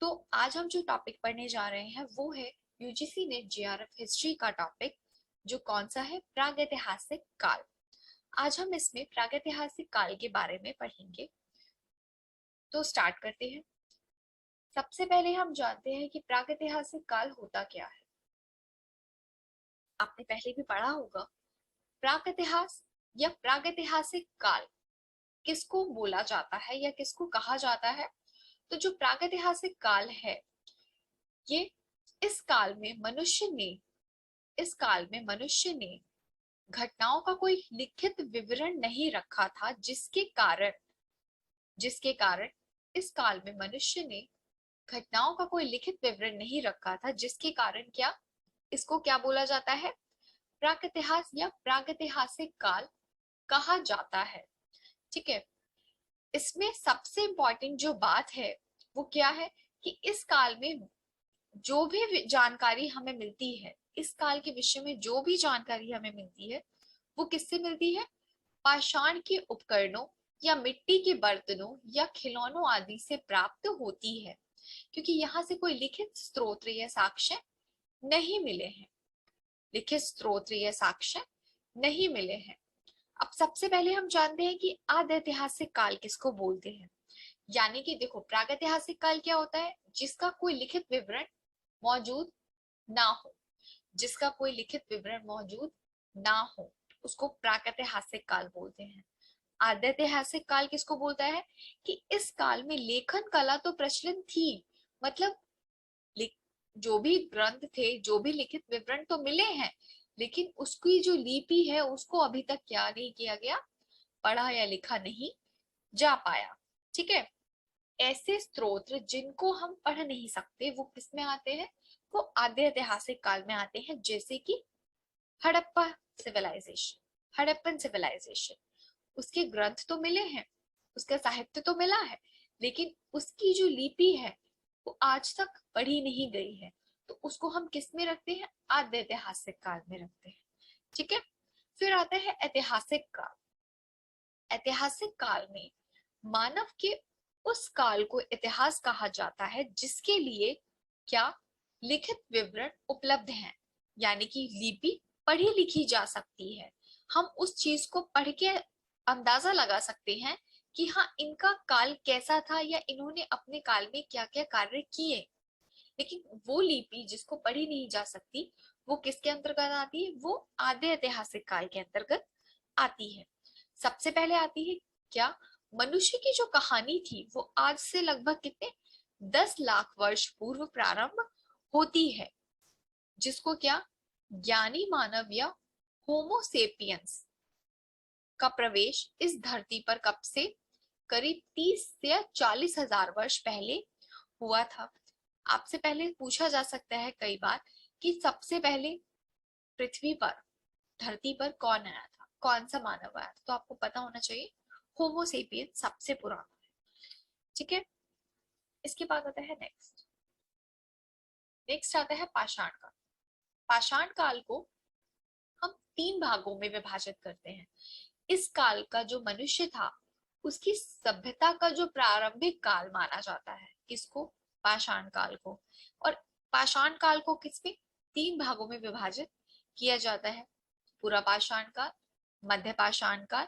तो आज हम जो टॉपिक पढ़ने जा रहे हैं वो है यूजीसी ने जेआरएफ हिस्ट्री का टॉपिक, जो कौन सा है, प्रागैतिहासिक काल। आज हम इसमें प्रागैतिहासिक काल के बारे में पढ़ेंगे। तो स्टार्ट करते हैं। सबसे पहले हम जानते हैं कि प्रागैतिहासिक काल होता क्या है। आपने पहले भी पढ़ा होगा। प्रागैतिहास या प्रागैतिहासिक काल किसको बोला जाता है या किसको कहा जाता है? तो जो प्रागैतिहासिक काल है, ये इस काल में मनुष्य ने इस काल में मनुष्य ने घटनाओं का कोई लिखित विवरण नहीं रखा था, जिसके कारण इस काल में मनुष्य ने घटनाओं का कोई लिखित विवरण नहीं रखा था, जिसके कारण क्या, इसको क्या बोला जाता है? प्रागैतिहास या प्रागैतिहासिक काल कहा जाता है। ठीक है। इसमें सबसे इंपॉर्टेंट जो बात है वो क्या है कि इस काल में जो भी जानकारी हमें मिलती है, इस काल के विषय में जो भी जानकारी हमें मिलती है, वो किससे मिलती है? पाषाण के उपकरणों या मिट्टी के बर्तनों या खिलौनों आदि से प्राप्त होती है, क्योंकि यहाँ से कोई लिखित स्रोत या साक्ष्य नहीं मिले हैं। लिखित स्रोत या साक्ष्य नहीं मिले हैं। अब सबसे पहले हम जानते हैं कि आदि ऐतिहासिक काल किसको बोलते हैं। यानी कि देखो, प्रागैतिहासिक काल क्या होता है? जिसका कोई लिखित विवरण मौजूद ना हो, जिसका कोई लिखित विवरण मौजूद ना हो, उसको प्रागैतिहासिक काल बोलते हैं। आद्यैतिहासिक काल किसको बोलता है? कि इस काल में लेखन कला तो प्रचलित थी, मतलब जो भी ग्रंथ थे, जो भी लिखित विवरण तो मिले हैं, लेकिन उसकी जो लिपि है उसको अभी तक क्या नहीं किया गया, पढ़ा या लिखा नहीं जा पाया। ठीक है। ऐसे स्रोत जिनको हम पढ़ नहीं सकते वो किस में आते हैं? वो आद्य ऐतिहासिक काल में आते हैं, जैसे कि हड़प्पा सिविलाइजेशन, हड़प्पन सिविलाइजेशन। उसके ग्रंथ तो मिले हैं, उसका साहित्य तो मिला है, लेकिन उसकी जो लिपि है वो आज तक पढ़ी नहीं गई है। तो उसको हम किस में रखते हैं? आद्य ऐतिहासिक काल में रखते हैं। ठीक है। फिर आता है ऐतिहासिक काल। ऐतिहासिक काल में मानव के उस काल को इतिहास कहा जाता है जिसके लिए क्या, लिखित विवरण उपलब्ध हैं, यानी कि लिपि पढ़ी लिखी जा सकती है। हम उस चीज को पढ़ के अंदाजा लगा सकते हैं कि हाँ, इनका काल कैसा था या इन्होंने अपने काल में क्या क्या कार्य किए। लेकिन वो लिपि जिसको पढ़ी नहीं जा सकती, वो किसके अंतर्गत आती है? वो आद्य ऐतिहासिक काल के अंतर्गत आती है। सबसे पहले आती है क्या, मनुष्य की जो कहानी थी वो आज से लगभग कितने 10 लाख वर्ष पूर्व प्रारंभ होती है, जिसको क्या, ज्ञानी मानव या होमोसेपियंस का प्रवेश इस धरती पर कब से, करीब 30 से 40 हजार वर्ष पहले हुआ था। आपसे पहले पूछा जा सकता है कई बार कि सबसे पहले पृथ्वी पर, धरती पर कौन आया था, कौन सा मानव आया था? तो आपको पता होना चाहिए होमोसेपियन सबसे पुराना है। ठीक है। इसके बाद आता है नेक्स्ट आता है पाषाण काल। पाषाण काल को हम 3 भागों में विभाजित करते हैं। इस काल का जो मनुष्य था उसकी सभ्यता का जो प्रारंभिक काल माना जाता है, किसको? पाषाण काल को। और पाषाण काल को किसमें 3 भागों में विभाजित किया जाता है? पूरा पाषाण काल, मध्य पाषाण काल,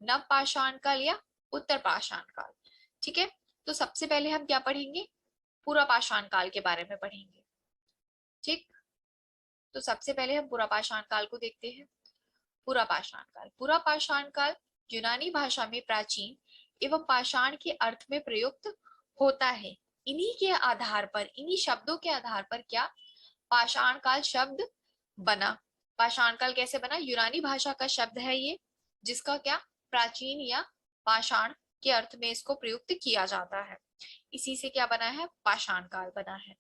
नव पाषाण काल या उत्तर पाषाण काल। ठीक है। तो सबसे पहले हम क्या पढ़ेंगे? पूरा पाषाण काल के बारे में पढ़ेंगे। ठीक। तो सबसे पहले हम पूरा पाषाण काल को देखते हैं। पूरा पाषाण काल, पूरा पाषाण काल यूनानी भाषा में प्राचीन एवं पाषाण के अर्थ में प्रयुक्त होता है। इन्हीं के आधार पर, इन्हीं शब्दों के आधार पर क्या, पाषाण काल शब्द बना। पाषाण काल कैसे बना? यूनानी भाषा का शब्द है ये, जिसका क्या, प्राचीन या पाषाण के अर्थ में इसको प्रयुक्त किया जाता है। इसी से क्या बना है? पाषाण काल बना है।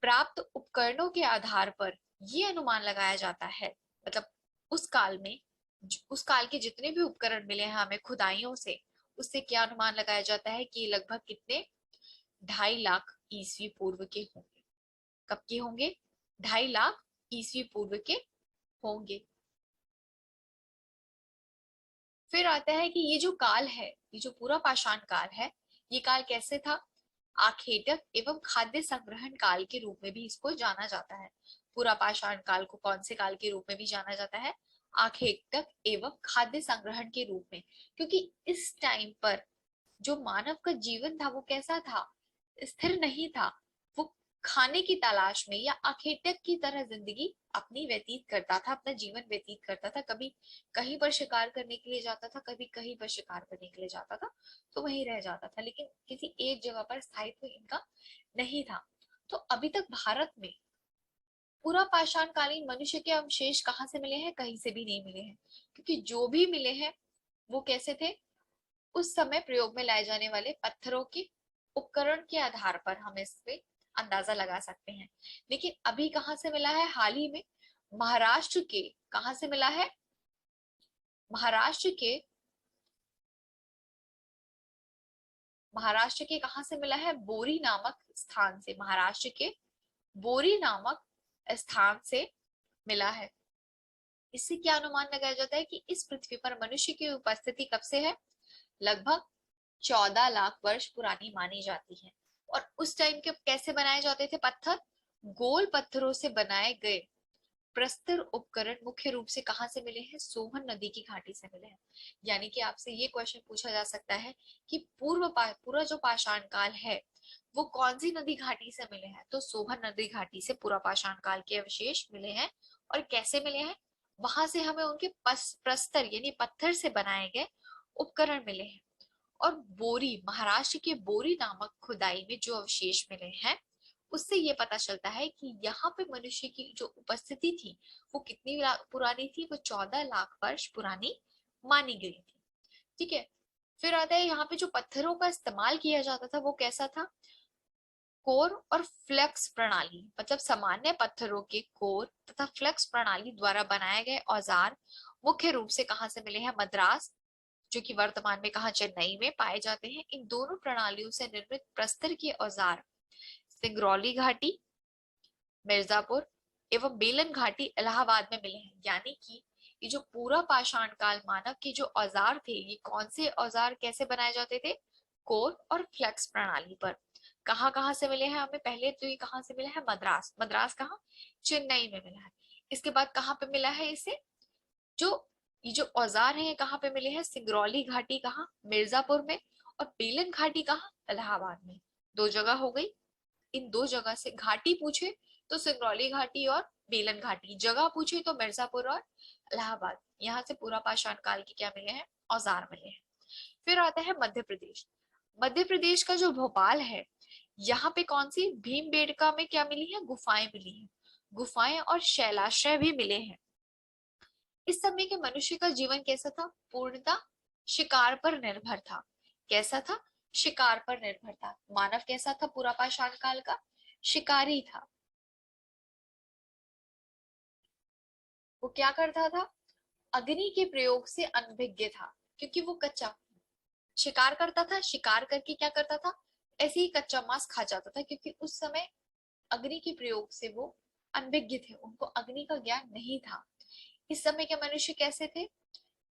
प्राप्त उपकरणों के आधार पर ये अनुमान लगाया जाता है, मतलब उस काल में, उस काल के जितने भी उपकरण मिले हैं हमें खुदाइयों से, उससे क्या अनुमान लगाया जाता है कि लगभग कितने, 2.5 लाख ईसवी पूर्व के होंगे। कब के होंगे? 2.5 लाख ईसवी पूर्व के होंगे। फिर आता है कि ये जो काल है, ये जो पूरा पाषाण काल है, ये काल कैसे था? आखेटक एवं खाद्य संग्रहण काल के रूप में भी इसको जाना जाता है। पूरा पाषाण काल को कौन से काल के रूप में भी जाना जाता है? आखेटक एवं खाद्य संग्रहण के रूप में, क्योंकि इस टाइम पर जो मानव का जीवन था वो कैसा था? स्थिर नहीं था। वो खाने की तलाश में या आखेटक की तरह जिंदगी अपनी व्यतीत करता था, अपना जीवन व्यतीत करता था। कभी कहीं पर शिकार करने के लिए जाता था, कभी कहीं पर शिकार करने के लिए जाता था, तो वहीं रह जाता था, लेकिन किसी एक जगह पर स्थायित्व इनका नहीं था। तो अभी तक भारत में पूरा पाषाण कालीन मनुष्य के अवशेष कहाँ से मिले हैं? कहीं से भी नहीं मिले हैं, क्योंकि जो भी मिले हैं वो कैसे थे? उस समय प्रयोग में लाए जाने वाले पत्थरों के उपकरण के आधार पर हम इस पे अंदाजा लगा सकते हैं। लेकिन अभी कहाँ से मिला है? हाल ही में महाराष्ट्र के, कहाँ से मिला है? महाराष्ट्र के, महाराष्ट्र के कहाँ से मिला है? बोरी नामक स्थान से, महाराष्ट्र के बोरी नामक स्थान से मिला है। इससे क्या अनुमान लगाया जाता है कि इस पृथ्वी पर मनुष्य की उपस्थिति कब से है? लगभग 14 लाख वर्ष पुरानी मानी जाती है। और उस टाइम के कैसे बनाए जाते थे पत्थर? गोल पत्थरों से बनाए गए प्रस्तर उपकरण मुख्य रूप से कहाँ से मिले हैं? सोहन नदी की घाटी से मिले हैं। यानी कि आपसे ये क्वेश्चन पूछा जा सकता है कि पूरा जो पाषाण काल है वो कौन सी नदी घाटी से मिले हैं? तो सोहन नदी घाटी से पूरा पाषाण काल के अवशेष मिले हैं। और कैसे मिले हैं? वहां से हमें उनके प्रस्तर यानी पत्थर से बनाए गए उपकरण मिले हैं। और बोरी, महाराष्ट्र के बोरी नामक खुदाई में जो अवशेष मिले हैं उससे ये पता चलता है कि यहाँ पे मनुष्य की जो उपस्थिति थी वो कितनी पुरानी थी? वो 14 लाख वर्ष पुरानी मानी गई थी। ठीक है, फिर आता है यहाँ पे जो पत्थरों का इस्तेमाल किया जाता था वो कैसा था? कोर और फ्लेक्स प्रणाली, मतलब सामान्य पत्थरों के कोर तथा फ्लेक्स प्रणाली द्वारा बनाए गए औजार मुख्य रूप से कहाँ से मिले हैं? मद्रास, जो कि वर्तमान में कहा चेन्नई में पाए जाते हैं। इन दोनों प्रणालियों से निर्मित प्रस्तर के औजार सिंगरौली घाटी, मिर्जापुर एवं बेलन घाटी इलाहाबाद में मिले हैं। यानी कि ये जो पूरा पाषाण काल मानव के जो औजार थे, ये कौन से औजार कैसे बनाए जाते थे? कोर और फ्लेक्स प्रणाली पर। कहाँ कहाँ से मिले हैं हमें? पहले तो ये कहाँ से मिला है? मद्रास। मद्रास कहाँ? चेन्नई में मिला है। इसके बाद कहाँ पे मिला है इसे? जो ये जो औजार है कहाँ पे मिले हैं? सिंगरौली घाटी कहाँ? मिर्जापुर में। और बेलन घाटी कहाँ? इलाहाबाद में। दो जगह हो गई। इन दो जगह से घाटी पूछे तो सिंगरौली घाटी और बेलन घाटी, जगह पूछे तो मिर्जापुर और इलाहाबाद। यहाँ से पूरा पाषाण काल के क्या मिले हैं? औजार मिले हैं। फिर आता है मध्य प्रदेश। मध्य प्रदेश का जो भोपाल है, यहाँ पे कौन सी भीमबेडका में क्या मिली है? गुफाएं मिली हैं। गुफाएं और शैलाश्रय भी मिले हैं। इस समय के मनुष्य का जीवन कैसा था? पूर्णतः शिकार पर निर्भर था। कैसा था? शिकार पर निर्भर था। मानव कैसा था पूरा पाषाण काल का? शिकारी था। वो क्या करता था? अग्नि के प्रयोग से अनभिज्ञ था, क्योंकि वो कच्चा शिकार करता था। शिकार करके क्या करता था? ऐसे ही कच्चा मांस खा जाता था, क्योंकि उस समय अग्नि के प्रयोग से वो अनभिज्ञ थे, उनको अग्नि का ज्ञान नहीं था। इस समय के मनुष्य कैसे थे?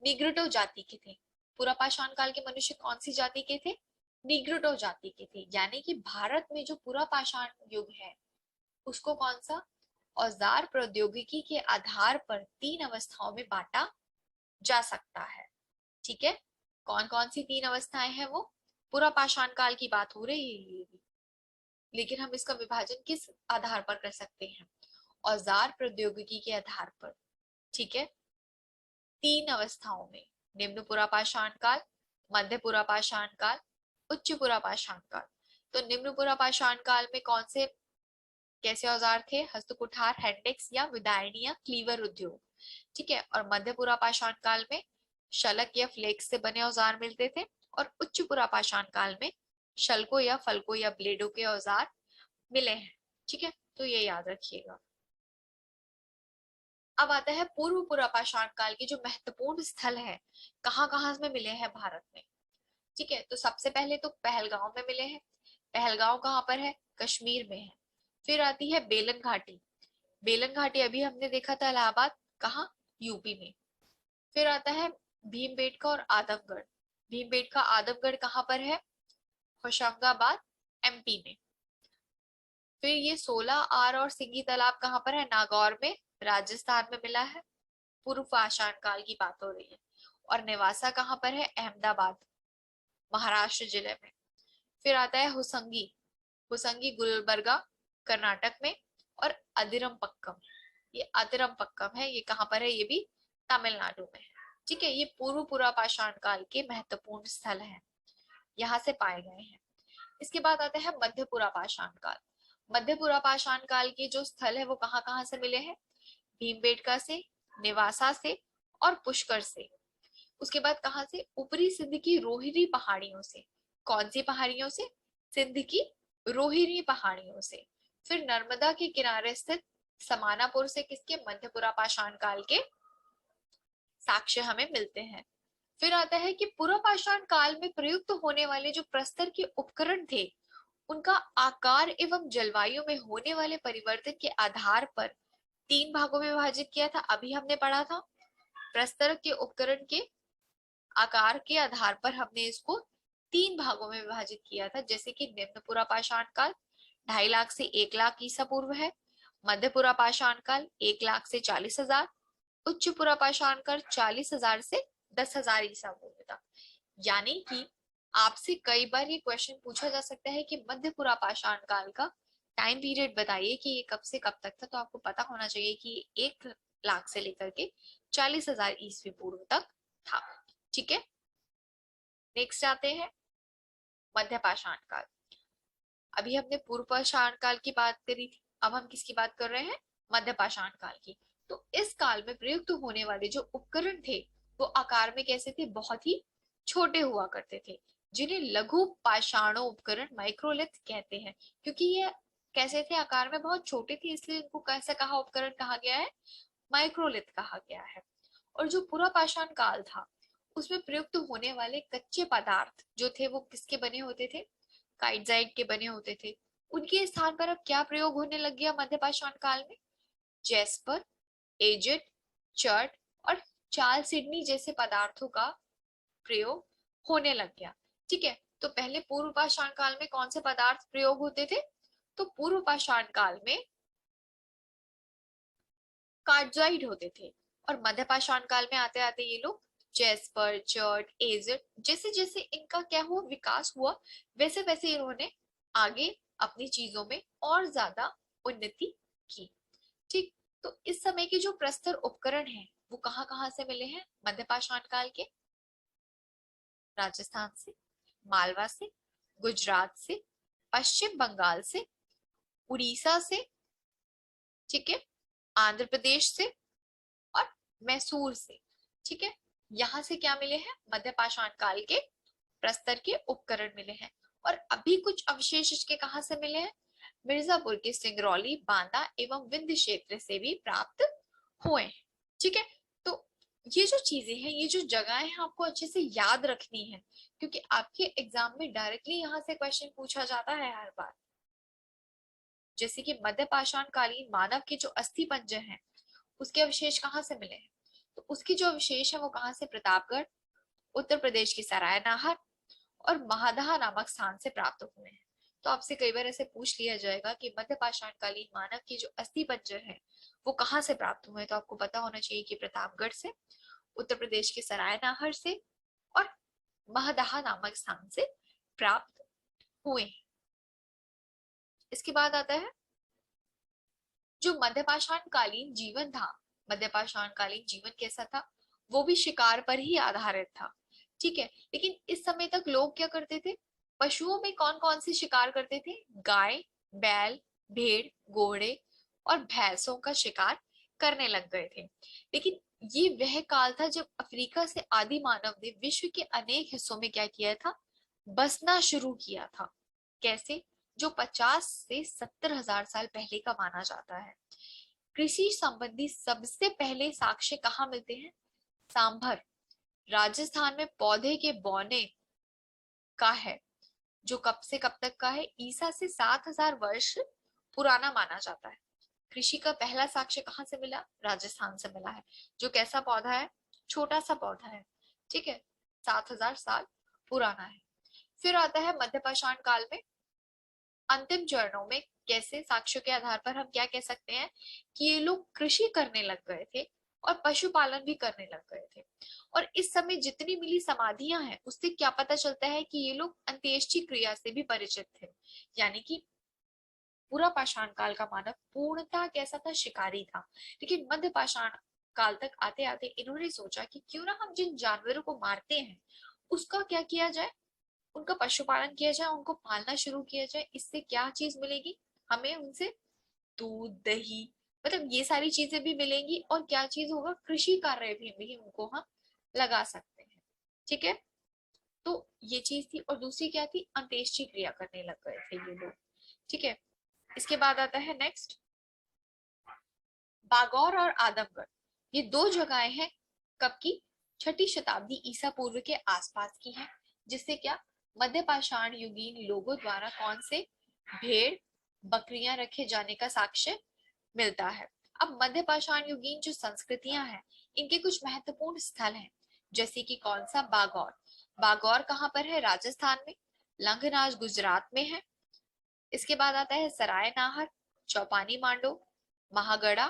निग्रोटो जाति के थे। पूरा पाषाण काल के मनुष्य कौन सी जाति के थे? निग्रोटो जाति के थे। यानी कि भारत में जो पूरा पाषाण युग है उसको कौन सा? औजार प्रौद्योगिकी के आधार पर 3 अवस्थाओं में बांटा जा सकता है। ठीक है, कौन कौन सी 3 अवस्थाएं हैं? वो पूरा पाषाण काल की बात हो रही है ये भी, लेकिन हम इसका विभाजन किस आधार पर कर सकते हैं? औजार प्रौद्योगिकी के आधार पर। ठीक है, 3 अवस्थाओं में, निम्न पुरा पाषाण काल, मध्य पुरा पाषाण काल, उच्च पुरा पाषाण काल। तो निम्न पुरा पाषाण काल में कौन से कैसे औजार थे? हस्तकुठार, हैंडेक्स या विदायनी या क्लीवर उद्योग। ठीक है, और मध्य पुरा पाषाण काल में शलक या फ्लेक्स से बने औजार मिलते थे। और उच्च पुरा पाषाण काल में शल्कों या फलकों या ब्लेडों के औजार मिले हैं। ठीक है, तो ये याद रखिएगा। अब आता है पूर्व पुरा पाषाण काल के जो महत्वपूर्ण स्थल है, कहाँ कहाँ में मिले हैं भारत में। ठीक है, तो सबसे पहले तो पहलगांव में मिले हैं। पहलगांव कहाँ पर है? कश्मीर में है। फिर आती है बेलन घाटी। बेलन घाटी अभी हमने देखा था इलाहाबाद, कहाँ? यूपी में। फिर आता है भीमबेटका और आदमगढ़। भीमबेटका आदमगढ़ कहाँ पर है? होशंगाबाद एमपी में। फिर ये 16 आर और सिंगी तालाब कहाँ पर है? नागौर में, राजस्थान में मिला है। पूर्व पाषाण काल की बात हो रही है। और नेवासा कहाँ पर है? अहमदाबाद, महाराष्ट्र जिले में। फिर आता है हुसंगी, हुसंगी गुलबर्गा कर्नाटक में। और अदिरमपक्कम, ये अदिरमपक्कम है, ये कहाँ पर है? ये भी तमिलनाडु में है। ठीक है, ये पूर्व पुरापाषाण काल के महत्वपूर्ण स्थल हैं, यहाँ से पाए गए हैं। इसके बाद आता है मध्य पुरापाषाण काल। मध्य पुरापाषाण काल के जो स्थल है वो कहाँ कहाँ से मिले हैं? भीमबेटका से, नेवासा से और पुष्कर से। उसके बाद कहाँ से? ऊपरी सिंध की रोहिणी पहाड़ियों से। कौन सी पहाड़ियों से? सिंध की रोहिणी पहाड़ियों से। फिर नर्मदा के किनारे स्थित समानापुर से, किसके? मध्य पुरापाषाण काल के साक्ष्य हमें मिलते हैं। फिर आता है कि पुरापाषाण काल में प्रयुक्त होने वाले जो प्रस्तर के उपकरण थे, उनका आकार एवं जलवायु में होने वाले परिवर्तन के आधार पर 3 भागों में विभाजित किया था। अभी हमने पढ़ा था प्रस्तर के उपकरण के आकार के आधार पर हमने इसको 3 भागों में विभाजित किया था। जैसे कि निम्न पुरापाषाण काल 2.5 लाख से 1 लाख ईसा पूर्व है। मध्य पुरापाषाण काल 1 लाख से 40,000। उच्च पुरापाषाण काल 40,000 से 10,000 ईसा पूर्व था। यानी कि आपसे कई बार ये क्वेश्चन पूछा जा सकता है कि मध्य पुरापाषाण काल का टाइम पीरियड बताइए कि ये कब से कब तक था। तो आपको पता होना चाहिए कि 1 लाख से लेकर के 40,000 ईस्वी पूर्व तक था। ठीक है, नेक्स्ट आते हैं मध्यपाषाण काल। अभी हमने पूर्व पाषाण काल की बात करी थी, अब हम किसकी बात कर रहे हैं? मध्यपाषाण काल की। तो इस काल में प्रयुक्त होने वाले जो उपकरण थे वो आकार में कैसे थे? बहुत ही छोटे हुआ करते थे, जिन्हें लघु पाषाणो उपकरण माइक्रोलिथ कहते हैं। क्योंकि ये कैसे थे? आकार में बहुत छोटे थे, इसलिए इनको कैसे कहा? उपकरण कहा गया है, माइक्रोलिथ कहा गया है। और जो पूरा पाषाण काल था उसमें प्रयुक्त होने वाले कच्चे पदार्थ जो थे वो किसके बने होते थे? काइटजाइट के बने होते थे। उनके स्थान पर अब क्या प्रयोग होने लग गया मध्यपाषाण काल में? जेस्पर, एजेट, चर्ट और चालसिडनी जैसे पदार्थों का प्रयोग होने लग गया। ठीक है, तो पहले पूर्व पाषाण काल में कौन से पदार्थ प्रयोग होते थे? तो पूर्व पाषाण काल में कार्जाइड होते थे। और मध्यपाषाण काल में आते आते ये लोग जेस्पर, चर्ट, एजेट जैसे जैसे इनका क्या हुआ? विकास हुआ, वैसे वैसे इन्होंने आगे अपनी चीजों में और ज्यादा उन्नति की। ठीक, तो इस समय के जो प्रस्तर उपकरण हैं वो कहाँ से मिले हैं? मध्यपाषाण काल के राजस्थान से, मालवा से, गुजरात से, पश्चिम बंगाल से, उड़ीसा से, ठीक है, आंध्र प्रदेश से और मैसूर से। ठीक है, यहाँ से क्या मिले हैं? मध्यपाषाण काल के प्रस्तर के उपकरण मिले हैं। और अभी कुछ अवशेष इसके कहाँ से मिले हैं? मिर्जापुर के सिंगरौली, बांदा एवं विंध्य क्षेत्र से भी प्राप्त हुए हैं। ठीक है, तो ये जो चीजें हैं, ये जो जगहें हैं, आपको अच्छे से याद रखनी है, क्योंकि आपके एग्जाम में डायरेक्टली यहाँ से क्वेश्चन पूछा जाता है हर बार। जैसे कि मध्यपाषाण कालीन मानव के जो अस्थि पंजर हैं उसके अवशेष कहाँ से मिले हैं? तो उसके जो अवशेष है वो कहाँ से? प्रतापगढ़, उत्तर प्रदेश की सरायनाहर और महादहा नामक स्थान से प्राप्त हुए हैं। तो आपसे कई बार ऐसे पूछ लिया जाएगा कि मध्यपाषाण कालीन मानव की जो अस्थि पंजर है वो कहाँ से प्राप्त हुए हैं? तो आपको पता होना चाहिए कि प्रतापगढ़ से, उत्तर प्रदेश के सरायनाहर से और महदहा नामक स्थान से प्राप्त हुए हैं। इसके बाद आता है जो मध्यपाषाण कालीन जीवन था। मध्यपाषाण कालीन जीवन कैसा था? वो भी शिकार पर ही आधारित था। ठीक है, लेकिन इस समय तक लोग क्या करते थे? पशुओं में कौन कौन से शिकार करते थे? गाय, बैल, भेड़, घोड़े और भैंसों का शिकार करने लग गए थे। लेकिन ये वह काल था जब अफ्रीका से आदि मानव ने विश्व के अनेक हिस्सों में क्या किया था? बसना शुरू किया था। कैसे? जो 50 से 70,000 साल पहले का माना जाता है। कृषि संबंधी सबसे पहले साक्ष्य कहाँ मिलते हैं? सांभर, राजस्थान में पौधे के बौने का है, जो कब से कब तक का है? ईसा से 7,000 वर्ष पुराना माना जाता है। कृषि का पहला साक्ष्य कहाँ से मिला? राजस्थान से मिला है। जो कैसा पौधा है? छोटा सा पौधा है। ठीक है, 7,000 साल पुराना है। फिर आता है मध्यपाषाण काल में अंतिम चरणों में कैसे साक्ष्यों के आधार पर हम क्या कह सकते हैं कि ये लोग कृषि करने लग गए थे और पशुपालन भी करने लग गए थे। और इस समय जितनी मिली समाधियां हैं उससे क्या पता चलता है कि ये लोग अंत्येष्टि क्रिया से भी परिचित थे। यानी कि पूरा पाषाण काल का मानव पूर्णतः कैसा था, शिकारी था। लेकिन मध्य पाषाण काल तक आते आते इन्होंने सोचा कि क्यों ना हम जिन जानवरों को मारते हैं उसका क्या किया जाए, उनका पशुपालन किया जाए, उनको पालना शुरू किया जाए। इससे क्या चीज मिलेगी हमें उनसे, दूध दही, मतलब ये सारी चीजें भी मिलेंगी और क्या चीज होगा, कृषि कार्य भी उनको हम लगा सकते हैं। ठीक है, तो ये चीज थी। और दूसरी क्या थी, अंत्येष्टि क्रिया करने लग गए थे ये लोग। ठीक है, इसके बाद आता है नेक्स्ट, बागौर और आदमगढ़। ये दो जगहें हैं कब की, छठी शताब्दी ईसा पूर्व के आसपास की हैं। जिससे क्या, मध्य पाषाण युगीन लोगों द्वारा कौन से भेड़ बकरियां रखे जाने का साक्ष्य मिलता है। अब मध्य पाषाण युगीन जो संस्कृतियां हैं इनके कुछ महत्वपूर्ण स्थल हैं, जैसे कि कौन सा, बागौर। बागौर कहाँ पर है, राजस्थान में। लंगनाज गुजरात में है। इसके बाद आता है सराय नाहर, चौपानी मांडो, महागढ़ा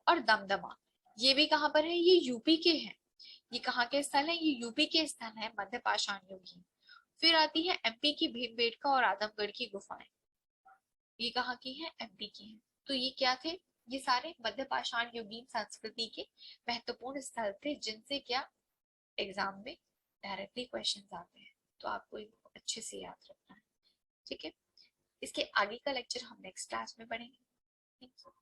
और दमदमा। ये भी कहाँ पर है, ये यूपी के हैं। ये कहाँ के स्थल है, ये यूपी के स्थल है मध्य पाषाण युगीन। फिर आती है एमपी की भीमबेटका और आदमगढ़ की गुफाएं। ये कहाँ की है, एमपी की है। तो ये क्या थे, ये सारे मध्य पाषाण युगीन संस्कृति के महत्वपूर्ण स्थल थे जिनसे क्या एग्जाम में डायरेक्टली क्वेश्चंस आते हैं। तो आपको इनको अच्छे से याद रखना है। ठीक है, इसके आगे का लेक्चर हम नेक्स्ट क्लास में पढ़ेंगे। Thank you.